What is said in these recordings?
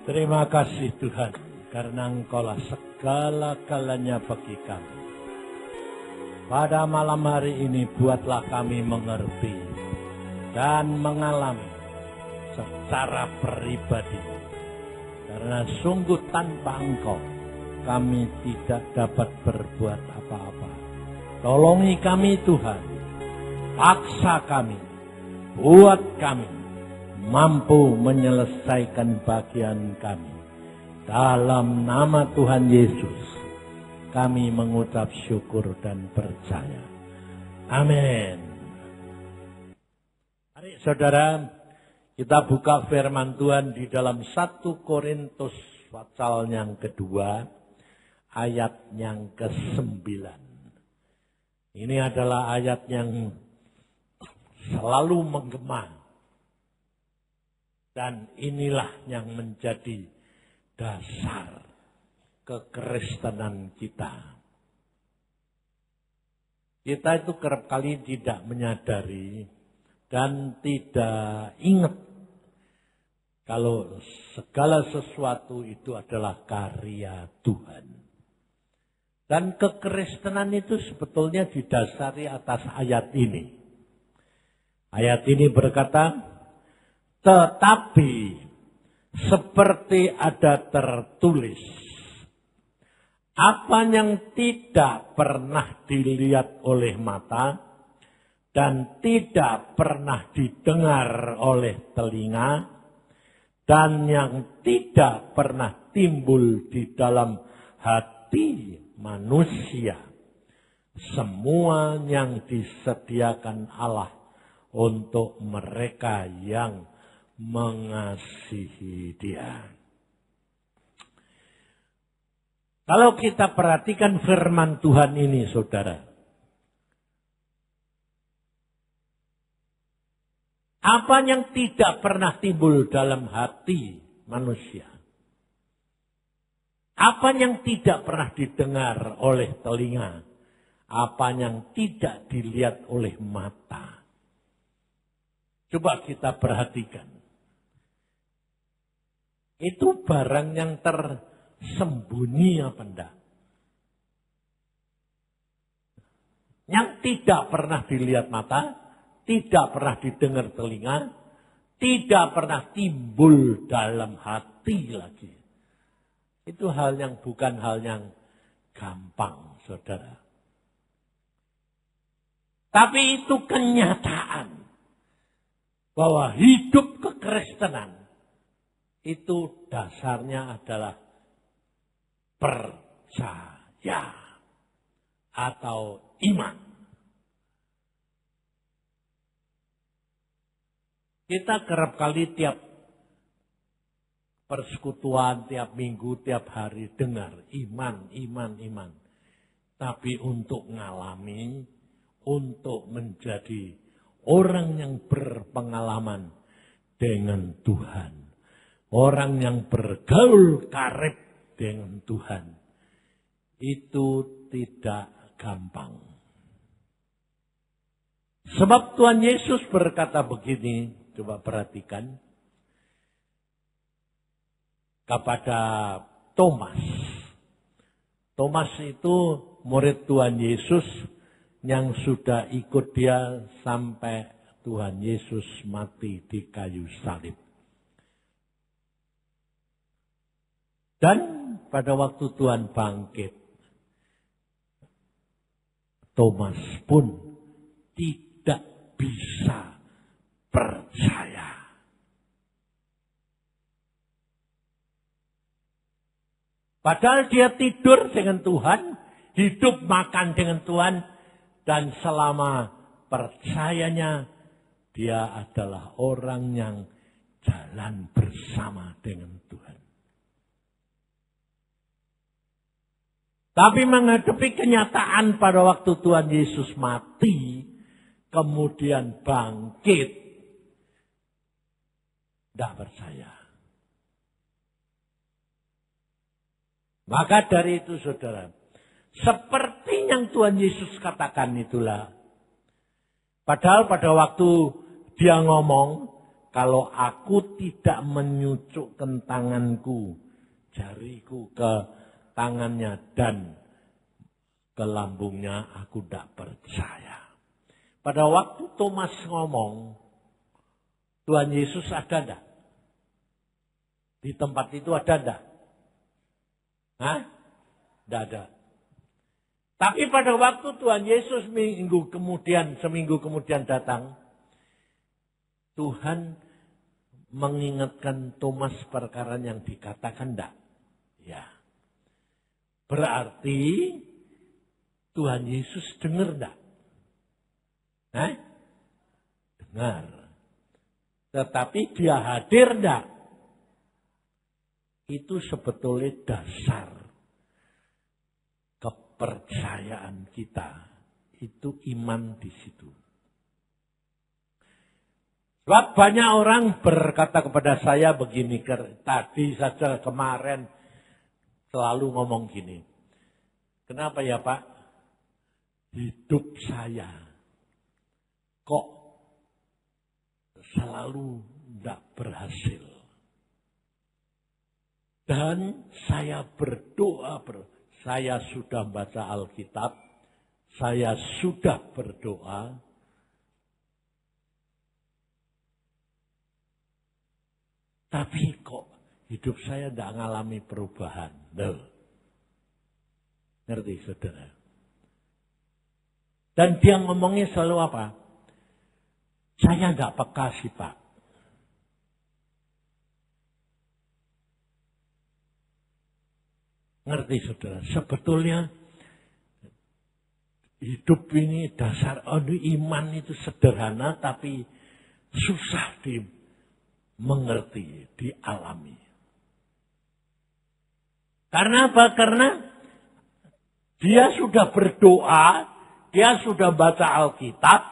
Terima kasih Tuhan, karena Engkaulah segala-galanya bagi kami. Pada malam hari ini buatlah kami mengerti dan mengalami secara pribadi. Karena sungguh tanpa Engkau kami tidak dapat berbuat apa-apa. Tolongi kami Tuhan, paksa kami, buat kami mampu menyelesaikan bagian kami. Dalam nama Tuhan Yesus, kami mengucap syukur dan percaya. Amin. Mari saudara, kita buka firman Tuhan di dalam 1 Korintus pasal yang kedua, ayat yang ke-9. Ini adalah ayat yang selalu menggema. Dan inilah yang menjadi dasar kekristenan kita. Kita itu kerap kali tidak menyadari dan tidak ingat kalau segala sesuatu itu adalah karya Tuhan. Dan kekristenan itu sebetulnya didasari atas ayat ini. Ayat ini berkata, tetapi seperti ada tertulis, apa yang tidak pernah dilihat oleh mata dan tidak pernah didengar oleh telinga dan yang tidak pernah timbul di dalam hati manusia, semua yang disediakan Allah untuk mereka yang mengasihi Dia. Kalau kita perhatikan firman Tuhan ini, saudara, apa yang tidak pernah timbul dalam hati manusia, apa yang tidak pernah didengar oleh telinga, apa yang tidak dilihat oleh mata. Coba kita perhatikan. Itu barang yang tersembunyi apa enggak? Yang tidak pernah dilihat mata, tidak pernah didengar telinga, tidak pernah timbul dalam hati lagi. Itu hal yang bukan hal yang gampang, saudara. Tapi itu kenyataan bahwa hidup kekristenan itu dasarnya adalah percaya atau iman. Kita kerap kali tiap persekutuan, tiap minggu, tiap hari dengar iman, iman, iman. Tapi untuk ngalami, untuk menjadi orang yang berpengalaman dengan Tuhan, orang yang bergaul karib dengan Tuhan, itu tidak gampang. Sebab Tuhan Yesus berkata begini, coba perhatikan, kepada Thomas. Thomas itu murid Tuhan Yesus yang sudah ikut dia sampai Tuhan Yesus mati di kayu salib. Dan pada waktu Tuhan bangkit, Thomas pun tidak bisa percaya. Padahal dia tidur dengan Tuhan, hidup makan dengan Tuhan, dan selama percayanya dia adalah orang yang jalan bersama dengan Tuhan. Tapi menghadapi kenyataan pada waktu Tuhan Yesus mati, kemudian bangkit, tidak percaya. Maka dari itu saudara, seperti yang Tuhan Yesus katakan itulah. Padahal pada waktu dia ngomong, kalau aku tidak menyucukkan tanganku, jariku ke tangannya dan ke lambungnya, aku tidak percaya. Pada waktu Thomas ngomong, Tuhan Yesus ada enggak? Di tempat itu ada enggak? Hah? Tidak ada. Tapi pada waktu Tuhan Yesus seminggu kemudian datang, Tuhan mengingatkan Thomas perkara yang dikatakan enggak? Ya. Berarti Tuhan Yesus dengar enggak? Dengar. Tetapi dia hadir enggak? Itu sebetulnya dasar kepercayaan kita. Itu iman di situ. Sebab banyak orang berkata kepada saya begini, tadi saja kemarin selalu ngomong gini. Kenapa ya Pak? Hidup saya kok selalu tidak berhasil. Dan saya berdoa, saya sudah baca Alkitab, saya sudah berdoa, tapi kok hidup saya tidak mengalami perubahan. Loh. Ngerti saudara? Dan dia ngomongnya selalu apa? Saya tidak peka sih Pak. Ngerti saudara? Sebetulnya hidup ini dasar iman itu sederhana tapi susah dimengerti, dialami. Karena apa? Karena dia sudah berdoa, dia sudah baca Alkitab,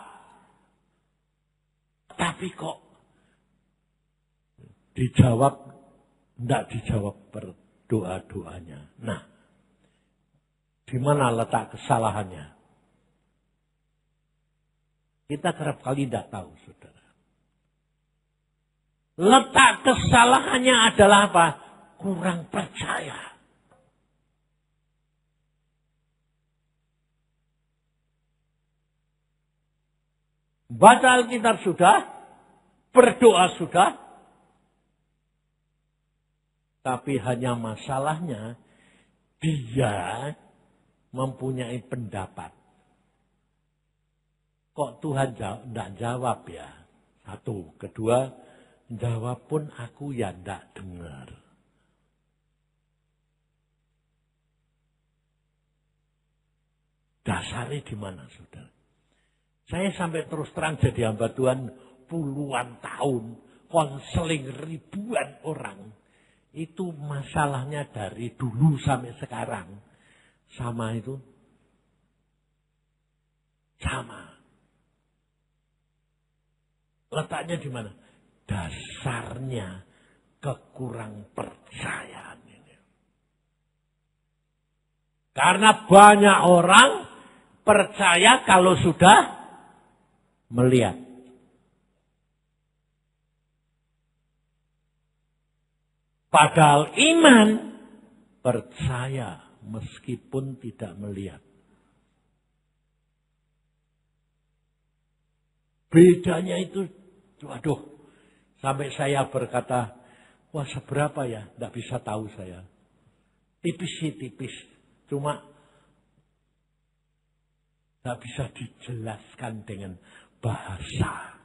tapi kok tidak dijawab doa-doanya. Nah, di mana letak kesalahannya? Kita kerap kali tidak tahu, saudara. Letak kesalahannya adalah apa? Kurang percaya. Baca Alkitab sudah, berdoa sudah, tapi hanya masalahnya dia mempunyai pendapat. Kok Tuhan tidak jawab ya? Satu. Kedua, jawab pun aku ya tidak dengar. Dasarnya di mana saudara? Saya sampai terus terang jadi hamba Tuhan puluhan tahun. Konseling ribuan orang. Itu masalahnya dari dulu sampai sekarang. Sama itu. Sama. Letaknya di mana? Dasarnya kekurang percayaan ini. Karena banyak orang percaya kalau sudah melihat. Padahal iman percaya meskipun tidak melihat. Bedanya itu, waduh, sampai saya berkata, wah seberapa ya, tidak bisa tahu saya. Tipis sih tipis, cuma tidak bisa dijelaskan dengan bahasa.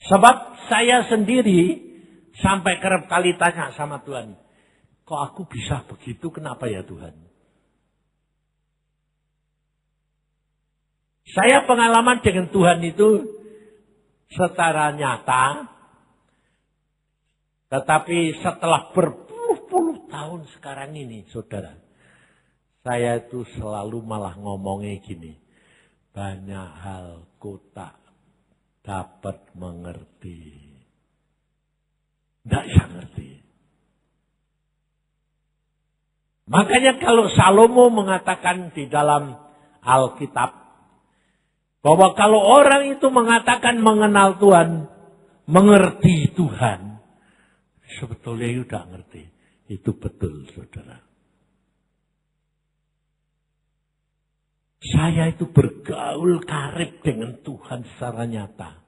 Sebab saya sendiri sampai kerap kali tanya sama Tuhan, kok aku bisa begitu, kenapa ya Tuhan? Saya pengalaman dengan Tuhan itu secara nyata, tetapi setelah berpuluh-puluh tahun sekarang ini, saudara, saya itu selalu malah ngomongnya gini, banyak hal tak dapat mengerti. Tidak bisa ngerti. Makanya kalau Salomo mengatakan di dalam Alkitab, Bahwa kalau orang itu mengatakan mengenal Tuhan, mengerti Tuhan, sebetulnya udah ngerti. Itu betul, saudara. Saya itu bergaul karib dengan Tuhan secara nyata.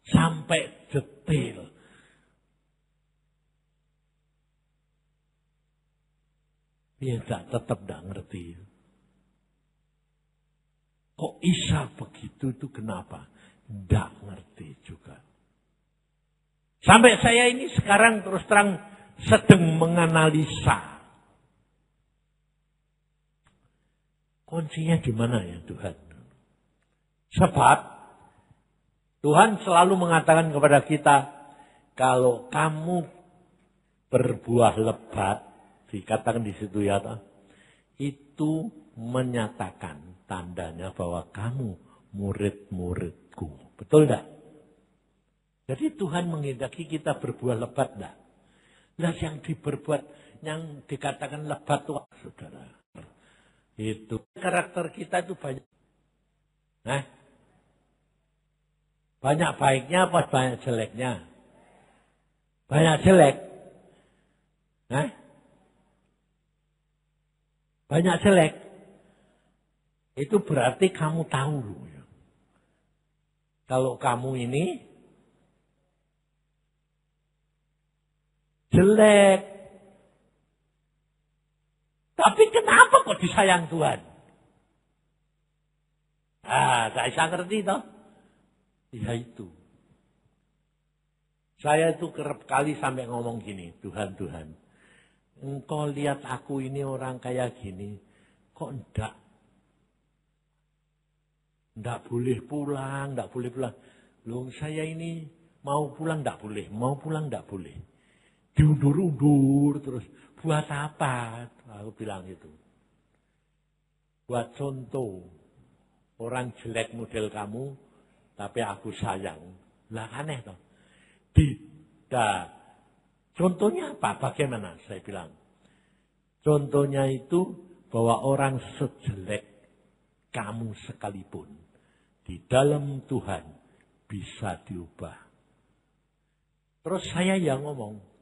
Sampai detail. Dia tetap tidak ngerti. Kok bisa begitu itu kenapa? Tidak ngerti juga. Sampai saya ini sekarang terus terang sedang menganalisa. Kuncinya di mana ya Tuhan? Sebab Tuhan selalu mengatakan kepada kita, kalau kamu berbuah lebat, dikatakan di situ ya, itu menyatakan tandanya bahwa kamu murid-muridku. Betul enggak? Jadi Tuhan menghendaki kita berbuah lebat enggak? Nah yang dikatakan lebat itu, saudara. Itu karakter kita itu banyak. Nah, banyak baiknya apa banyak jeleknya? Banyak jelek. Nah, banyak jelek. Itu berarti kamu tahu. Kalau kamu ini jelek. Tapi kenapa kok disayang Tuhan? Saya bisa ngerti toh. Ya itu. Saya itu kerap kali sampai ngomong gini, Tuhan, engkau lihat aku ini orang kayak gini, kok enggak boleh pulang. Loh saya ini mau pulang enggak boleh. Diundur-undur terus. Buat apa? Aku bilang itu. Buat contoh. Orang jelek model kamu, tapi aku sayang. Lah aneh toh. Tidak. Contohnya apa? Bagaimana? Saya bilang. Contohnya itu bahwa orang sejelek kamu sekalipun. Di dalam Tuhan bisa diubah. Terus saya yang ngomong.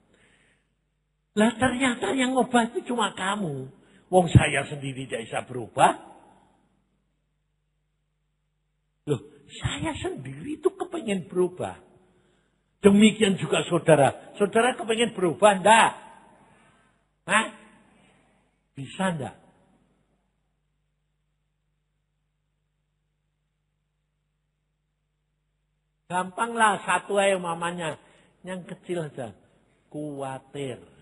Lah ternyata yang ngubah itu cuma kamu. Wong saya sendiri tidak bisa berubah. Loh, saya sendiri itu kepengen berubah. Demikian juga saudara. Saudara kepengen berubah enggak? Hah? Bisa enggak? Gampang lah satu aja mamanya. Yang kecil aja. Kuatir.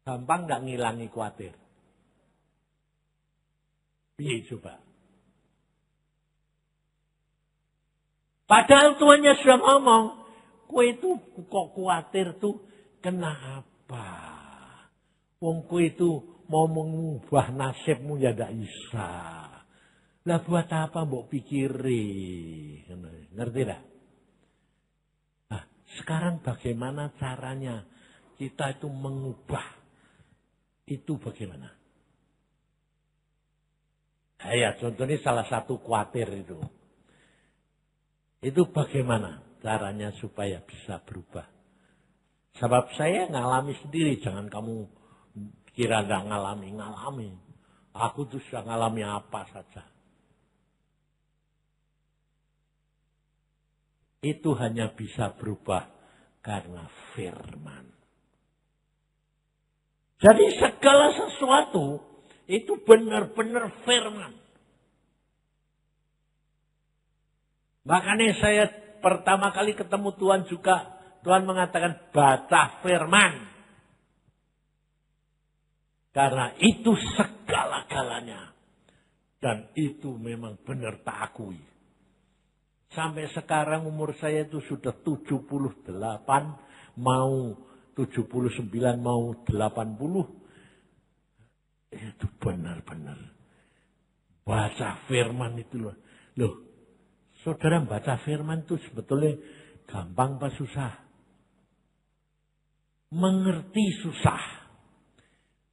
Gampang enggak ngilangi kuatir? Iya coba. Padahal tuannya sudah ngomong. Kue itu kok kuatir tuh kenapa? Wong kue itu mau mengubah nasibmu ya tidak bisa. Lah buat apa mbok pikiri? Ngerti tak? Nah, sekarang bagaimana caranya kita itu mengubah? Itu bagaimana? Ya contohnya salah satu kuatir itu. Itu bagaimana caranya supaya bisa berubah? Sebab saya ngalami sendiri, jangan kamu kira nggak ngalami. Aku tuh sudah ngalami apa saja. Itu hanya bisa berubah karena firman. Jadi segala sesuatu itu benar-benar firman. Makanya saya pertama kali ketemu Tuhan juga, Tuhan mengatakan baca firman. Karena itu segala-galanya. Dan itu memang benar tak akui. Sampai sekarang umur saya itu sudah 78, mau 79, mau 80. Itu benar-benar. Baca firman itu loh. Loh, saudara baca firman itu sebetulnya gampang apa susah? Mengerti susah.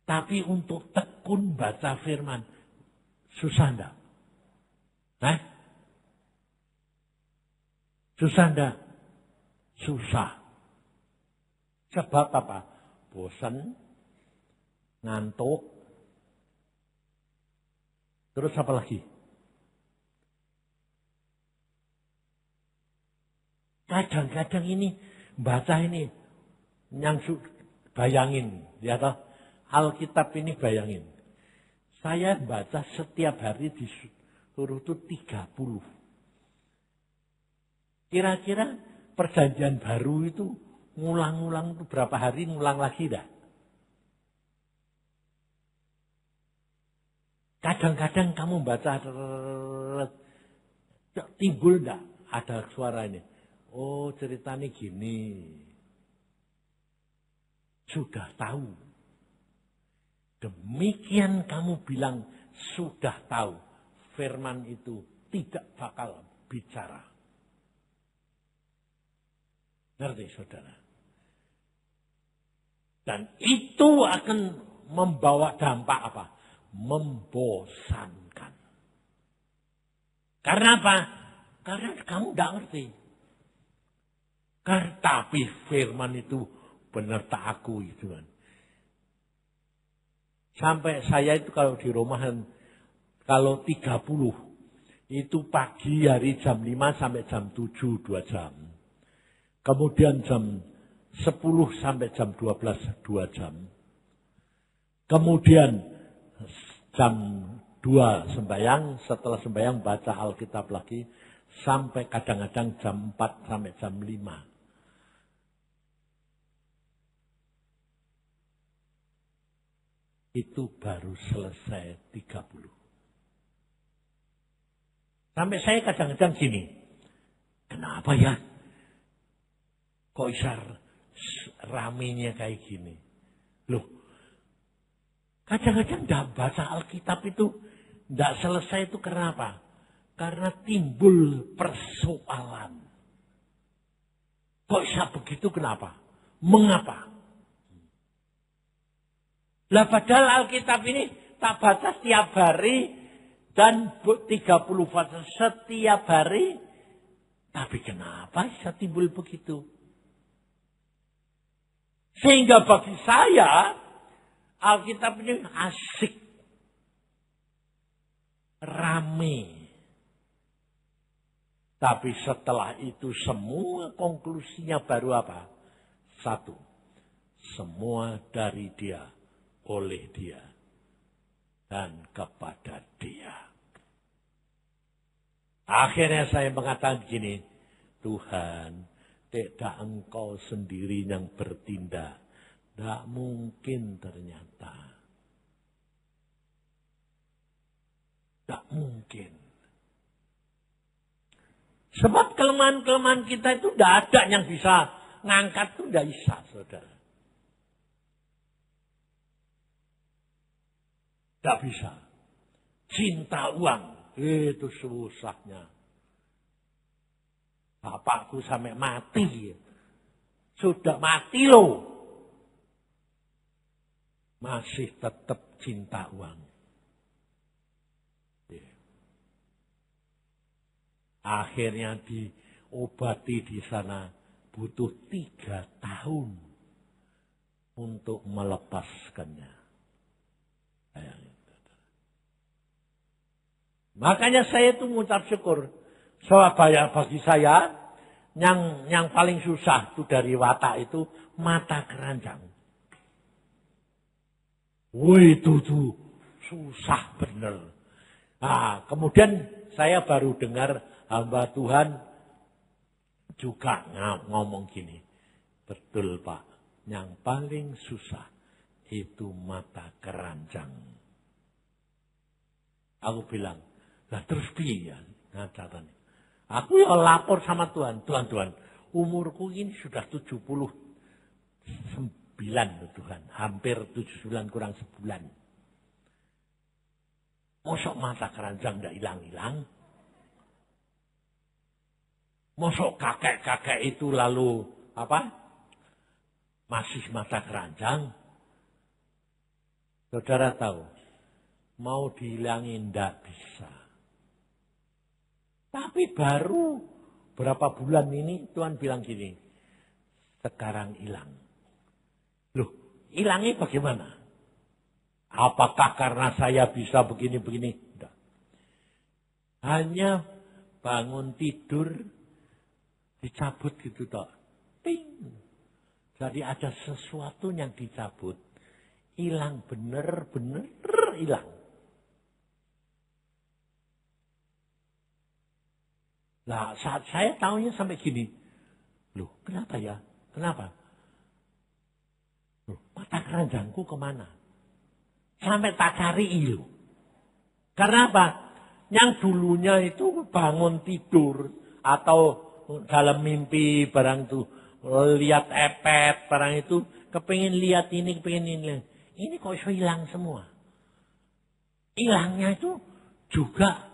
Tapi untuk tekun baca firman, susah enggak? Susah enggak? Susah. Sebab apa? Bosan, ngantuk, terus apa lagi? Kadang-kadang ini baca ini yang bayangin, ya toh? Alkitab ini bayangin. Saya baca setiap hari disuruh itu 30. Kira-kira perjanjian baru itu ngulang-ngulang itu berapa hari ngulang lagi dah? Kadang-kadang kamu baca timbul enggak ada suara ini. Oh, ceritanya gini. Sudah tahu. Demikian kamu bilang sudah tahu. Firman itu tidak bakal bicara. Ngerti saudara? Dan itu akan membawa dampak apa? Membosankan. Karena apa? Karena kamu tidak ngerti. Tapi firman itu benar tak aku itu kan. Sampai saya itu kalau di rumahan, kalau 30, itu pagi hari jam 5 sampai jam 7, 2 jam. Kemudian jam 10 sampai jam 12, 2 jam. Kemudian jam 2 sembahyang, setelah sembahyang baca Alkitab lagi, sampai kadang-kadang jam 4 sampai jam 5. Itu baru selesai 30. Sampai saya kadang-kadang gini, kenapa ya? Kok bisa ramenya kayak gini? Loh, kadang-kadang tidak baca Alkitab itu tidak selesai itu kenapa? Karena timbul persoalan. Kok bisa begitu kenapa? Mengapa? Lah padahal Alkitab ini tak baca setiap hari dan 30 fase setiap hari. Tapi kenapa bisa timbul begitu? Sehingga bagi saya Alkitab ini asik. Rame. Tapi setelah itu semua konklusinya baru apa? Satu. Semua dari dia. Oleh dia dan kepada dia. Akhirnya saya mengatakan gini, Tuhan, tidak engkau sendiri yang bertindak. Tidak mungkin ternyata. Tidak mungkin. Sebab kelemahan-kelemahan kita itu tidak ada yang bisa ngangkat itu tidak bisa, saudara. Tidak bisa. Cinta uang. Itu susahnya. Bapakku sampai mati. Sudah mati loh. Masih tetap cinta uang. Akhirnya diobati di sana. Butuh 3 tahun. Untuk melepaskannya. Makanya saya itu mengucap syukur. Soal bagi saya yang paling susah itu dari watak itu mata keranjang. Wih itu tuh susah bener. Nah, kemudian saya baru dengar hamba Tuhan juga ngomong gini. Betul Pak, yang paling susah itu mata keranjang. Aku bilang, lah terus piye ya? Nah, catatan. Aku ya lapor sama Tuhan. Tuhan, umurku ini sudah 79 Tuhan. Hampir 79 kurang sebulan. Mosok mata keranjang tidak hilang-hilang? Mosok kakek-kakek itu lalu apa? Masih mata keranjang? Saudara tahu, mau dihilangin tidak bisa. Tapi baru berapa bulan ini Tuhan bilang gini, sekarang hilang. Loh, hilangnya bagaimana? Apakah karena saya bisa begini-begini? Tidak. Hanya bangun tidur, dicabut gitu toh. Ting. Jadi ada sesuatu yang dicabut. Hilang, bener-bener hilang. Nah, saat saya tahunya sampai gini. Loh, kenapa ya? Kenapa? Loh, mata keranjangku kemana? Sampai tak cari itu. Karena apa? Yang dulunya itu bangun tidur. Atau dalam mimpi barang itu. Lihat epet barang itu. Kepingin lihat ini, kepingin ini. Ini kok iso hilang semua. Hilangnya itu juga.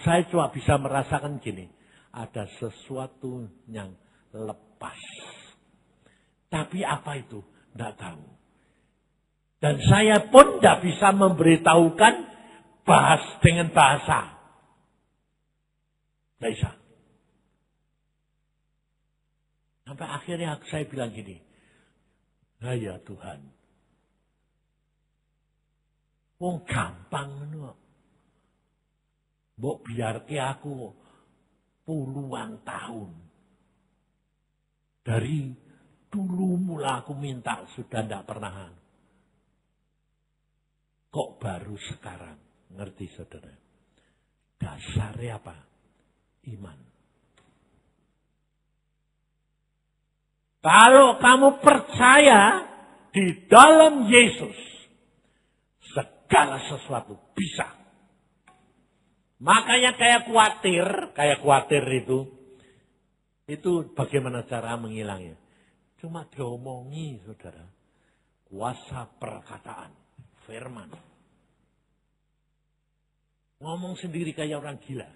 Saya cuma bisa merasakan gini. Ada sesuatu yang lepas. Tapi apa itu? Tidak tahu. Dan saya pun tidak bisa memberitahukan dengan bahasa. Tidak bisa. Sampai akhirnya saya bilang gini. Nah ya Tuhan. Wong gampang menurut. Mbok biarke aku puluhan tahun. Dari dulu mula aku minta sudah tidak pernah. Kok baru sekarang? Ngerti saudara? Dasarnya apa? Iman. Kalau kamu percaya di dalam Yesus, segala sesuatu bisa. Makanya kayak khawatir itu bagaimana cara menghilangnya? Cuma diomongi saudara. Kuasa perkataan, firman. Ngomong sendiri kayak orang gila.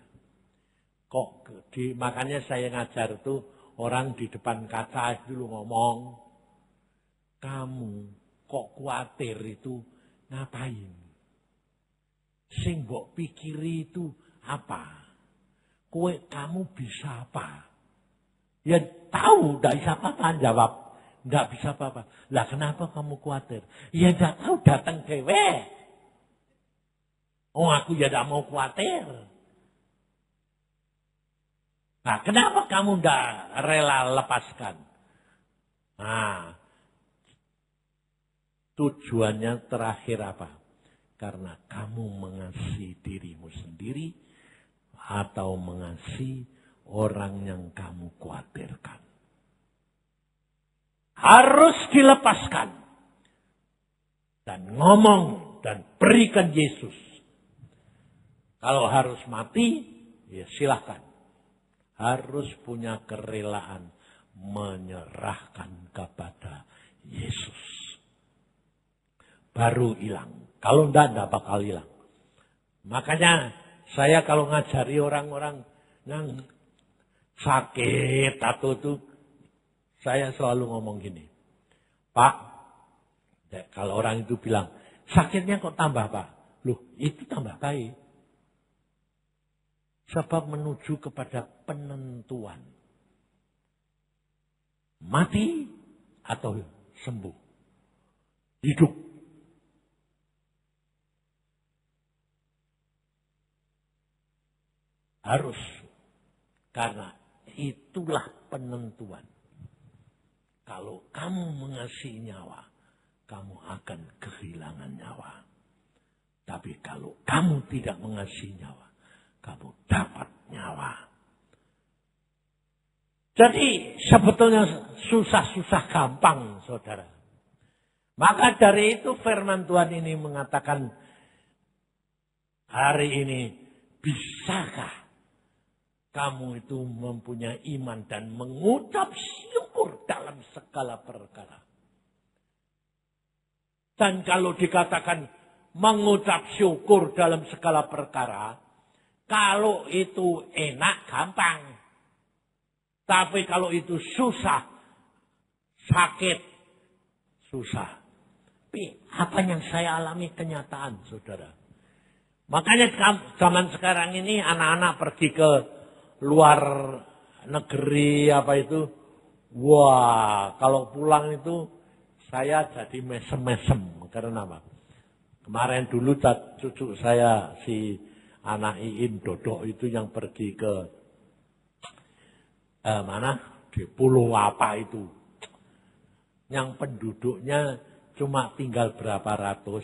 Makanya saya ngajar tuh orang di depan kaca dulu ngomong. Kamu kok khawatir itu ngapain? Sing mbok pikiri itu apa? Kamu bisa apa? Ya tahu, tidak bisa apa-apa jawab. Tidak bisa apa-apa. Lah kenapa kamu khawatir? Ya tidak tahu, datang dewe. Oh aku ya tidak mau khawatir. Nah kenapa kamu tidak rela lepaskan? Nah tujuannya terakhir apa? Karena kamu mengasihi dirimu sendiri atau mengasihi orang yang kamu khawatirkan. Harus dilepaskan. Dan ngomong dan berikan Yesus. Kalau harus mati, ya silahkan. Harus punya kerelaan menyerahkan kepada Yesus. Baru hilang. Kalau tidak bakal hilang. Makanya saya kalau ngajari orang-orang yang sakit atau itu, saya selalu ngomong gini. Pak, kalau orang itu bilang, sakitnya kok tambah Pak? Loh, itu tambah baik. Sebab menuju kepada penentuan. Mati atau sembuh. Hidup. Harus. Karena itulah penentuan. Kalau kamu mengasihi nyawa, kamu akan kehilangan nyawa. Tapi kalau kamu tidak mengasihi nyawa, kamu dapat nyawa. Jadi sebetulnya susah-susah gampang, saudara. Maka dari itu firman Tuhan ini mengatakan, hari ini bisakah kamu itu mempunyai iman dan mengucap syukur dalam segala perkara. Dan kalau dikatakan mengucap syukur dalam segala perkara, kalau itu enak, gampang. Tapi kalau itu susah, sakit, susah. Tapi apa yang saya alami kenyataan, saudara. Makanya zaman sekarang ini anak-anak pergi ke luar negeri apa itu. Wah, kalau pulang itu saya jadi mesem-mesem. Karena apa? Kemarin dulu cucu saya si anak Iin Dodok itu yang pergi ke mana? Di pulau apa itu. Yang penduduknya cuma tinggal berapa ratus.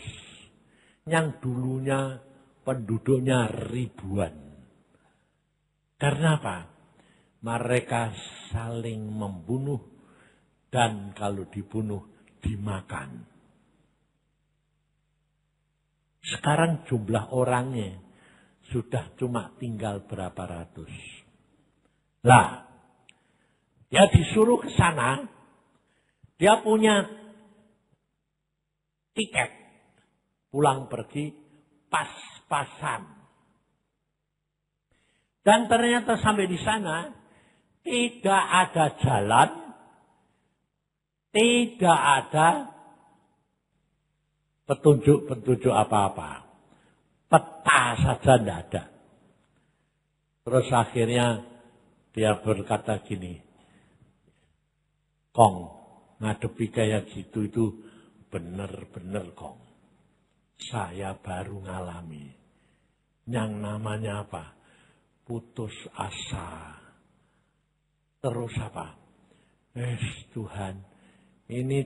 Yang dulunya penduduknya ribuan. Karena apa? Mereka saling membunuh dan kalau dibunuh dimakan. Sekarang jumlah orangnya sudah cuma tinggal berapa ratus. Lah, dia disuruh ke sana, dia punya tiket pulang pergi pas-pasan. Dan ternyata sampai di sana tidak ada jalan, tidak ada petunjuk-petunjuk apa-apa. Peta saja tidak ada. Terus akhirnya dia berkata gini, Kong, ngadepi kayak gitu itu bener-bener Kong. Saya baru ngalami. Yang namanya apa? Putus asa. Terus apa? Tuhan, ini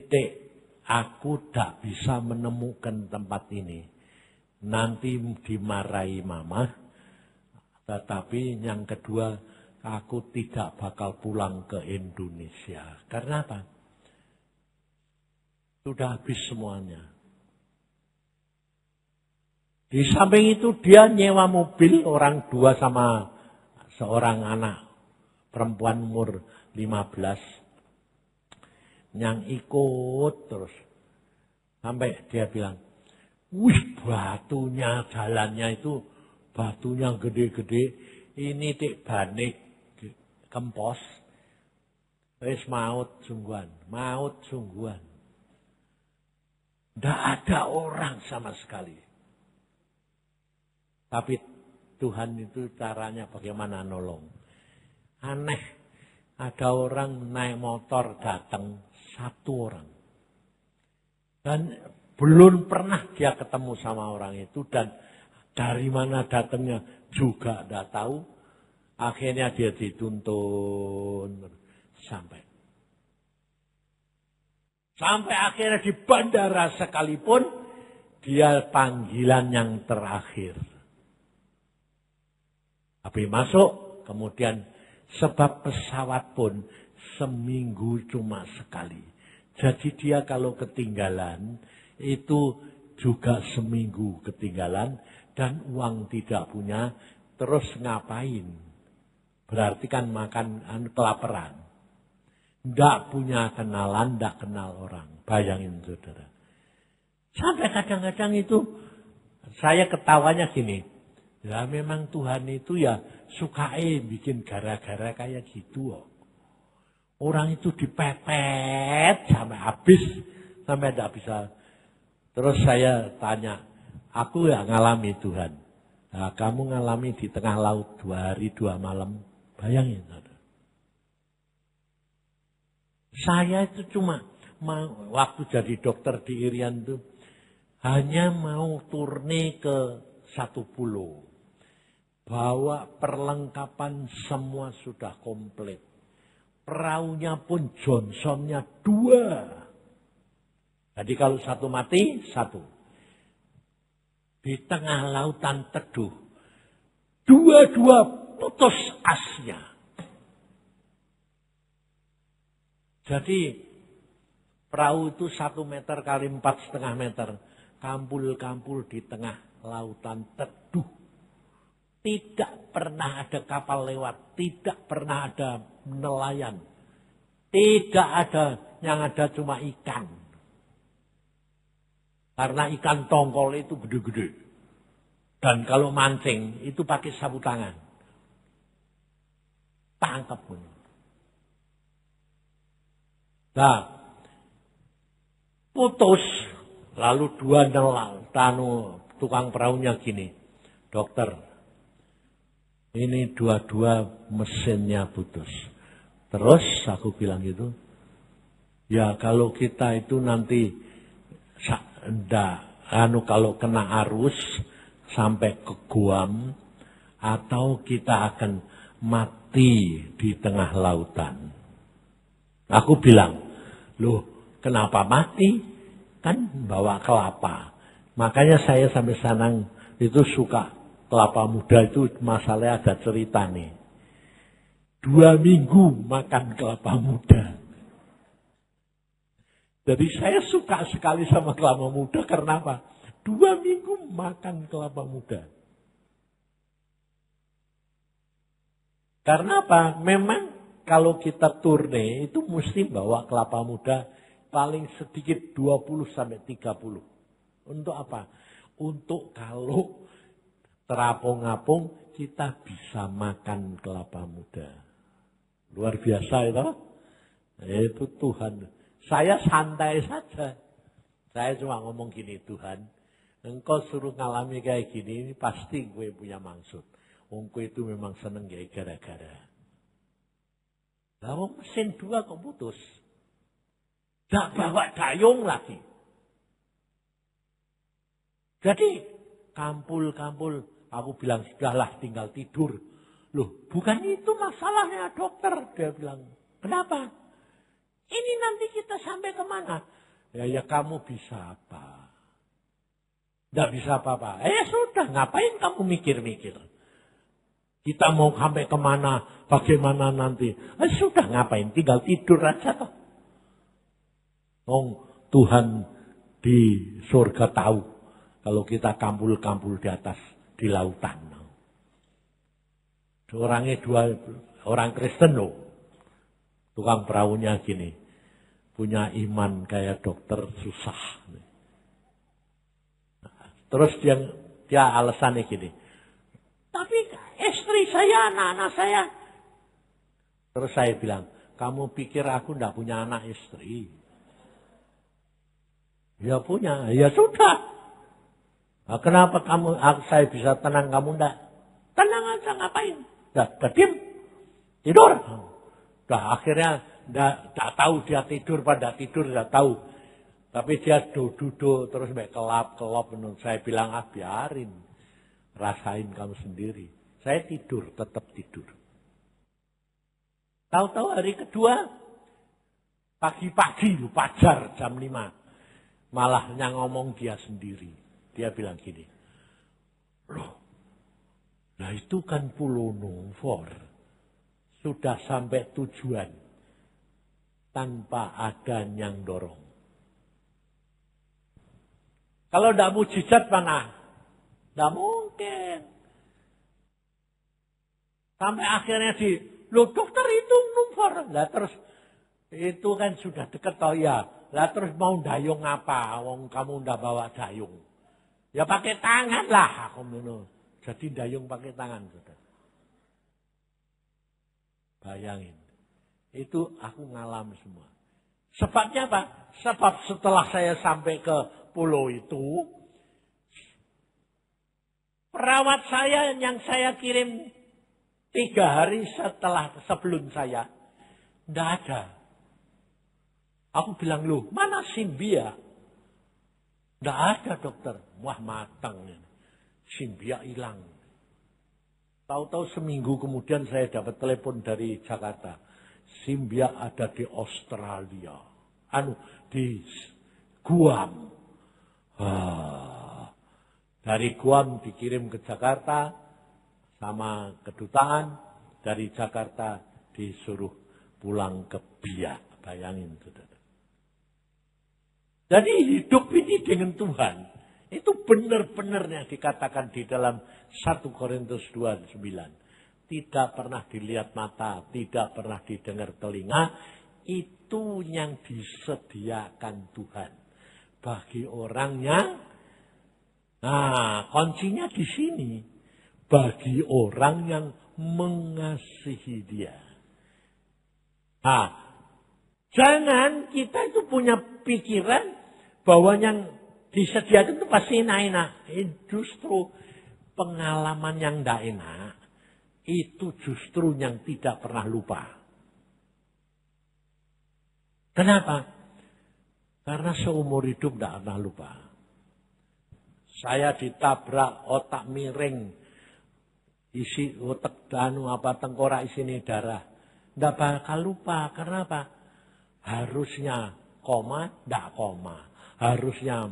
aku tak bisa menemukan tempat ini. Nanti dimarahi mama. Tetapi yang kedua, aku tidak bakal pulang ke Indonesia. Karena apa? Sudah habis semuanya. Di samping itu dia nyewa mobil orang dua sama seorang anak perempuan umur 15. Yang ikut terus. Sampai dia bilang, wih batunya jalannya itu batunya gede-gede. Ini banik kempos. Wis maut sungguhan. Maut sungguhan. Tidak ada orang sama sekali. Tapi Tuhan itu caranya bagaimana nolong. Aneh. Ada orang naik motor datang. Satu orang. Dan belum pernah dia ketemu sama orang itu. Dan dari mana datangnya juga tidak tahu. Akhirnya dia dituntun. Sampai akhirnya di bandara sekalipun. Dia panggilan yang terakhir. Tapi masuk, kemudian sebab pesawat pun seminggu cuma sekali. Jadi dia kalau ketinggalan, itu juga seminggu ketinggalan, dan uang tidak punya, terus ngapain? Berarti kan makan kelaparan. Tidak punya kenalan, tidak kenal orang. Bayangin saudara. Sampai kadang-kadang itu, saya ketawanya gini. Ya memang Tuhan itu ya sukai bikin gara-gara kayak gitu. Orang itu dipepet sampai habis. Sampai tidak bisa. Terus saya tanya. Aku ya ngalami Tuhan. Nah, kamu ngalami di tengah laut 2 hari 2 malam. Bayangin. Saya itu cuma waktu jadi dokter di Irian itu. Hanya mau turne ke satu pulau. Bawa perlengkapan semua sudah komplit. Perahunya pun Johnsonnya 2. Jadi kalau satu mati, 1. Di tengah lautan teduh. 2 putus asnya. Jadi perahu itu 1 meter kali 4,5 meter. Kampul-kampul di tengah lautan teduh. Tidak pernah ada kapal lewat. Tidak pernah ada nelayan. Tidak ada. Yang ada cuma ikan. Karena ikan tongkol itu gede-gede. Dan kalau mancing itu pakai sapu tangan. Tangkap pun. Nah. Putus. Lalu dua tukang perahunya gini, dokter, ini dua-dua mesinnya putus. Terus aku bilang gitu, ya kalau kita itu nanti kalau kena arus sampai ke Guam, atau kita akan mati di tengah lautan. Aku bilang, loh kenapa mati? Kan bawa kelapa. Makanya saya sampai sekarang itu suka kelapa muda itu, masalahnya ada cerita nih. 2 minggu makan kelapa muda. Jadi saya suka sekali sama kelapa muda karena apa? 2 minggu makan kelapa muda. Karena apa? Memang kalau kita turne itu mesti bawa kelapa muda paling sedikit 20-30. Untuk apa? Untuk kalau terapung-apung kita bisa makan kelapa muda. Luar biasa itu. Itu Tuhan. Saya santai saja. Saya cuma ngomong gini, Tuhan, Engkau suruh ngalami kayak gini, ini pasti gue punya maksud. Engkau itu memang seneng ya gara-gara. Lalu mesin 2 kok putus. Gak bawa dayung lagi. Jadi kampul-kampul, aku bilang sudahlah tinggal tidur. Loh bukan itu masalahnya dokter, dia bilang. Kenapa? Ini nanti kita sampai kemana? Ya kamu bisa apa? Gak bisa apa-apa. Sudah, ngapain kamu mikir-mikir? Kita mau sampai kemana, bagaimana nanti? Sudah, ngapain? Tinggal tidur aja toh. Tuhan di surga tahu kalau kita kampul-kampul di atas, di lautan. Orangnya 2 orang Kristen loh. Tukang perahunya gini. Punya iman kayak dokter susah. Terus dia alasannya gini. Tapi istri saya, anak-anak saya. Terus saya bilang, kamu pikir aku enggak punya anak istri? Ya punya, ya sudah. Nah, kenapa saya bisa tenang, kamu enggak? Tenang aja, ngapain? Udah diam, tidur. Udah akhirnya enggak tahu dia tidur pada tidur, enggak tahu. Tapi dia duduk terus kelap-kelop. Saya bilang, biarin. Rasain kamu sendiri. Saya tidur, tetap tidur. Tahu-tahu hari kedua, pagi-pagi, fajar jam 5. Malahnya ngomong dia sendiri. Dia bilang gini, loh, nah itu kan Pulau Numfor. Sudah sampai tujuan. Tanpa ada yang dorong. Kalau tidak mujizat mana? Tidak mungkin. Sampai akhirnya loh dokter itu Numfor. Lah terus, itu kan sudah dekat toh ya. Lah terus mau dayung apa? Wong kamu ndak bawa dayung. Ya pakai tangan lah aku ngono. Jadi dayung pakai tangan, Saudara. Bayangin. Itu aku ngalami semua. Sebabnya apa? Sebab setelah saya sampai ke pulau itu, perawat saya yang saya kirim 3 hari sebelum saya, ndak ada. Aku bilang, loh, mana Simbia? Nggak ada dokter. Wah matang. Simbia hilang. Tahu-tahu seminggu kemudian saya dapat telepon dari Jakarta. Simbia ada di Australia. Di Guam. Dari Guam dikirim ke Jakarta sama kedutaan. Dari Jakarta disuruh pulang ke Biak. Bayangin, saudara. Jadi hidup ini dengan Tuhan. Itu benar-benar yang dikatakan di dalam 1 Korintus 2:9. Tidak pernah dilihat mata, tidak pernah didengar telinga. Itu yang disediakan Tuhan. Bagi orang yang, kuncinya di sini. Bagi orang yang mengasihi dia. Jangan kita itu punya pikiran bahwa yang disediakan itu pasti enak-enak. Justru pengalaman yang tidak enak, itu justru yang tidak pernah lupa. Kenapa? Karena seumur hidup tidak pernah lupa. Saya ditabrak otak miring, isi otak tengkorak isini darah. Tidak bakal lupa. Karena apa? Harusnya koma, tidak koma. Harusnya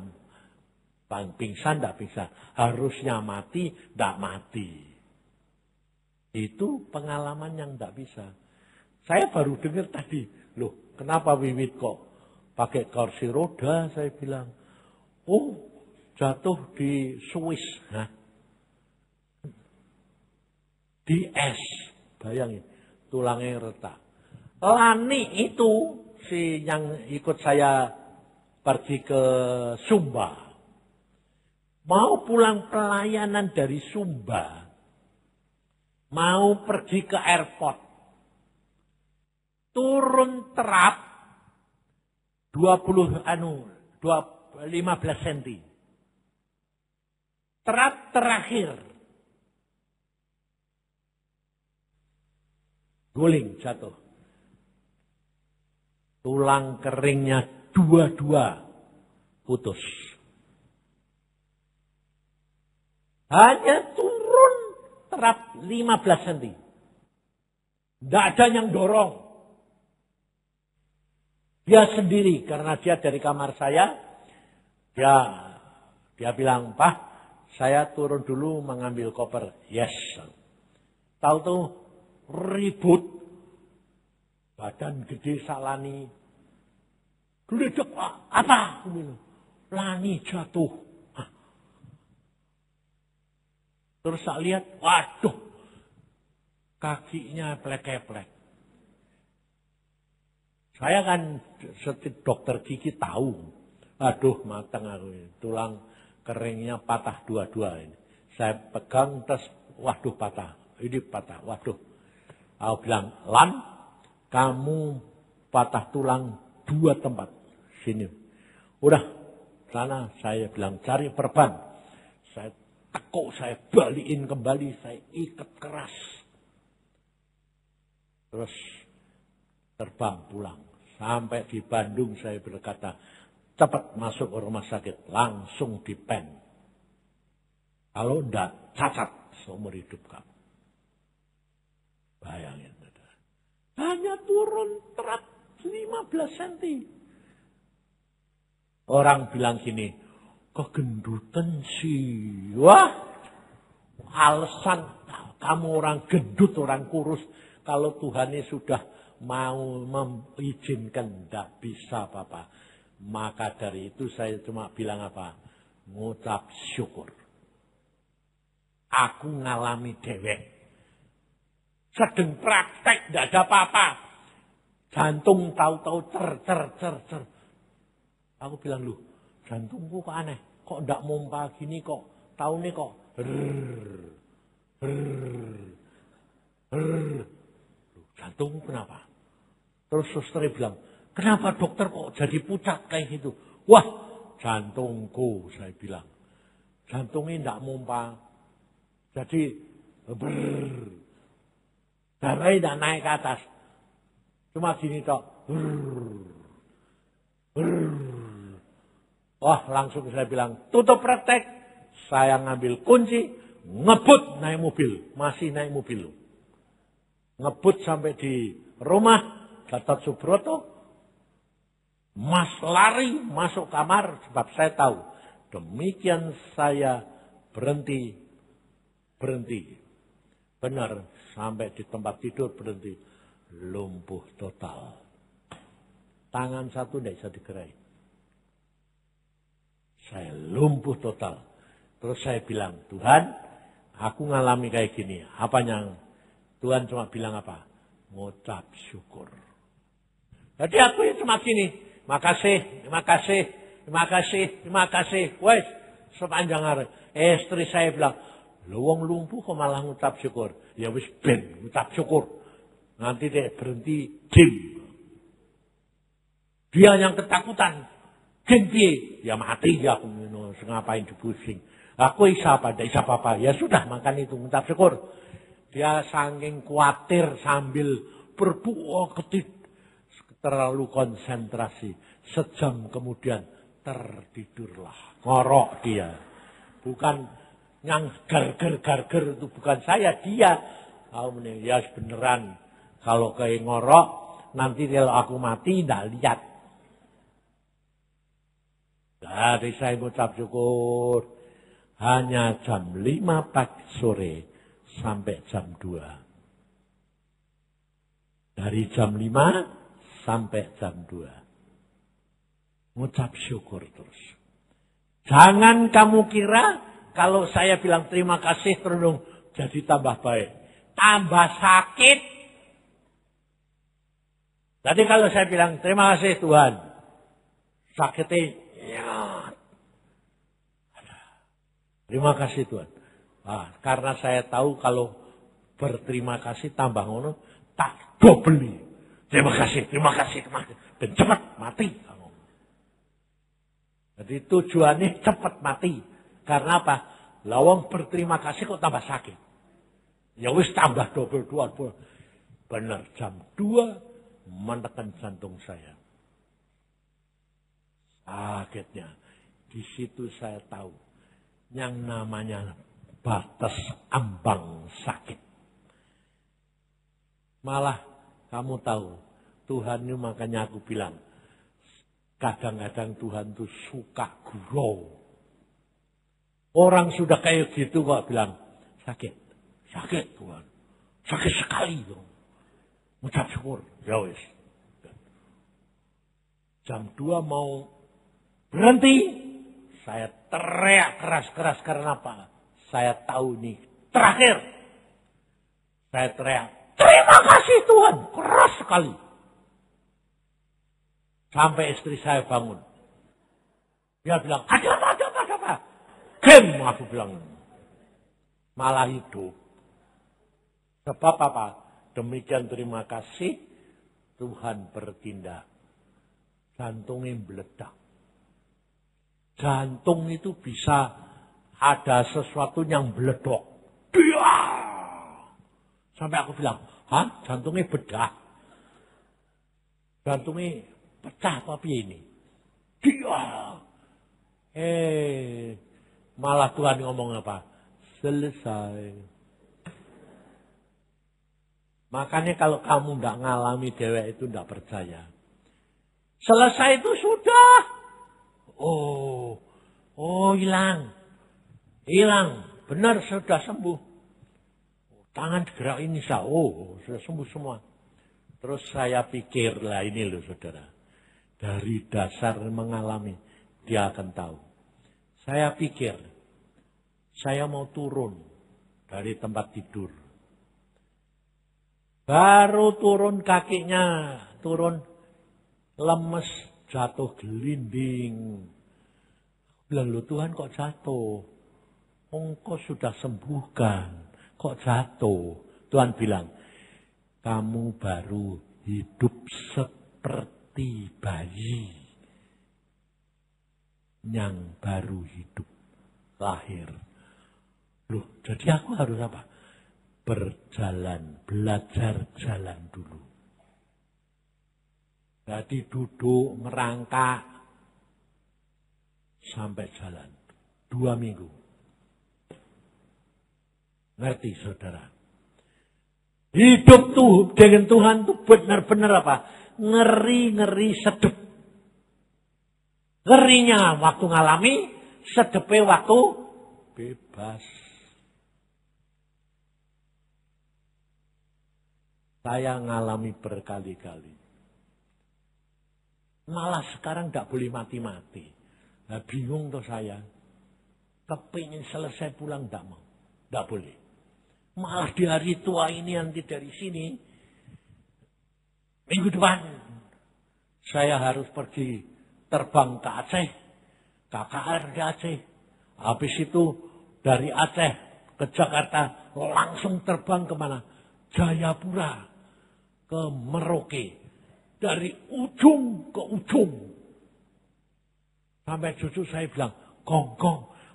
pingsan, tidak pingsan. Harusnya mati, tidak mati. Itu pengalaman yang tidak bisa. Saya baru dengar tadi. Loh, kenapa Wiwit kok pakai kursi roda? Saya bilang, oh jatuh di Swiss. Hah? Di es. Bayangin, tulangnya retak. Lani itu, si yang ikut saya pergi ke Sumba. Mau pulang pelayanan dari Sumba. Mau pergi ke airport. Turun terap 15 cm. Terap terakhir. Guling jatuh. Tulang keringnya dua-dua putus. Hanya turun terap 15 cm. Tidak ada yang dorong. Dia sendiri karena dia dari kamar saya. Dia bilang, "Pak, saya turun dulu mengambil koper." Yes. Tahu tuh ribut. Badan gede salani. Geledek apa? Lani jatuh. Hah. Terus saya lihat, waduh. Kakinya plek-plek. Saya kan setiap dokter gigi tahu. Aduh, mateng aku ini. Tulang keringnya patah dua-dua ini. Saya pegang terus, waduh patah. Ini patah, waduh. Aku bilang, Lan, kamu patah tulang 2 tempat. Sini. Udah, sana saya bilang cari perban. Saya tekuk, saya balikin kembali, saya ikat keras. Terus terbang pulang. Sampai di Bandung saya berkata, cepat masuk ke rumah sakit, langsung dipen. Kalau enggak, cacat seumur hidup kamu. Bayangin. Hanya turun terap 15 cm. Orang bilang gini, kegendutan sih. Wah, alasan kamu orang gendut, orang kurus. Kalau Tuhan ini sudah mau mengizinkan, tidak bisa Bapak. Maka dari itu saya cuma bilang apa? Ngucap syukur. Aku ngalami dewek. Sedang praktek, tidak ada apa-apa. Jantung tahu-tahu cer. Aku bilang, loh, jantungku kok aneh. Kok tidak mompa gini kok. Tahu nih kok. Jantungku kenapa? Terus suster bilang, kenapa dokter kok jadi pucat kayak gitu? Wah, jantungku, saya bilang. Jantungnya tidak mompa. Jadi, darahnya tidak naik ke atas. Cuma gini tok. Wah, langsung saya bilang, tutup praktek. Saya ngambil kunci, ngebut naik mobil. Masih naik mobil. Ngebut sampai di rumah Gatot Subroto. Mas lari masuk kamar sebab saya tahu. Demikian saya berhenti. Benar, sampai di tempat tidur berhenti. Lumpuh total. Tangan satu tidak bisa digerai. Saya lumpuh total. Terus saya bilang, Tuhan, aku ngalami kayak gini. Apanya? Tuhan cuma bilang apa? Ngucap syukur. Jadi aku ya cuma gini. Terima kasih. Wes, sepanjang hari. Istri saya bilang, lu wong lumpuh kok malah ngucap syukur. Ya wis ben, ngucap syukur. Nanti dia berhenti jim. Dia yang ketakutan. Gen piye? Ya mati ya aku ngono, ngapain dibusing. Aku isa apa? Ya sudah makan itu ngucap syukur. Dia saking khawatir sambil berdoa terlalu konsentrasi. Sejam kemudian tertidurlah. Ngorok dia. Bukan yang garger itu bukan saya, dia. Ya beneran. Kalau kayak ngorok, nanti kalau aku mati tidak lihat. Dari saya mengucap syukur. Hanya jam 5 pagi sore sampai jam 2. Dari jam 5 sampai jam 2. Mengucap syukur terus. Jangan kamu kira kalau saya bilang terima kasih terus jadi tambah baik. Tambah sakit. Jadi kalau saya bilang terima kasih Tuhan. Sakitnya ya. Terima kasih Tuhan. Karena saya tahu kalau berterima kasih tambah ngono tak dobeli. Terima kasih. Dan cepat mati. Jadi tujuannya cepat mati. Karena apa? Lawang berterima kasih kok tambah sakit. Ya wis tambah double. Benar jam 2 menekan jantung saya. Sakitnya. Di situ saya tahu yang namanya batas ambang sakit. Malah kamu tahu, Tuhan itu makanya aku bilang, kadang-kadang Tuhan itu suka gurau. Orang sudah kayak gitu kok bilang, sakit Tuhan, sakit sekali dong. Ucap syukur, ya wis. Jam 2 mau berhenti. Saya teriak keras-keras karena apa? Saya tahu nih terakhir. Saya teriak, terima kasih Tuhan. Keras sekali. Sampai istri saya bangun. Dia bilang, ada apa? Game aku bilang. Malah hidup. Sebab apa? Demikian terima kasih. Tuhan bertindak. Jantungnya meledak. Jantung itu bisa ada sesuatu yang meledok. Dia. Sampai aku bilang, jantungnya bedah. Jantungnya pecah tapi ini. Dia. Malah Tuhan ngomong apa? Selesai. Makanya kalau kamu tidak ngalami dewek itu tidak percaya. Selesai itu sudah. Hilang. Benar sudah sembuh. Tangan gerak ini sudah sembuh semua. Terus saya pikir lah ini loh saudara. Dari dasar mengalami dia akan tahu. Saya pikir saya mau turun dari tempat tidur. Baru turun kakinya, turun lemes. Jatuh gelinding. Bilang, loh Tuhan kok jatuh? Engkau sudah sembuhkan. Kok jatuh? Tuhan bilang, kamu baru hidup seperti bayi. Yang baru hidup. Lahir. Loh, jadi aku harus apa? Berjalan, belajar jalan dulu. Jadi duduk, merangkak, sampai jalan. 2 minggu. Ngerti saudara? Hidup tuh dengan Tuhan tuh benar-benar apa? Ngeri sedep. Ngerinya waktu ngalami, sedepnya waktu bebas. Saya ngalami berkali-kali. Malah sekarang tidak boleh mati-mati. Nah, bingung tuh saya. Kepingin selesai pulang tidak mau. Tidak boleh. Malah di hari tua ini nanti dari sini. Minggu depan. Saya harus pergi terbang ke Aceh. KKR di Aceh. Habis itu dari Aceh ke Jakarta. Langsung terbang kemana? Jayapura. Ke Merauke. Dari ujung ke ujung. Sampai cucu saya bilang, Kong,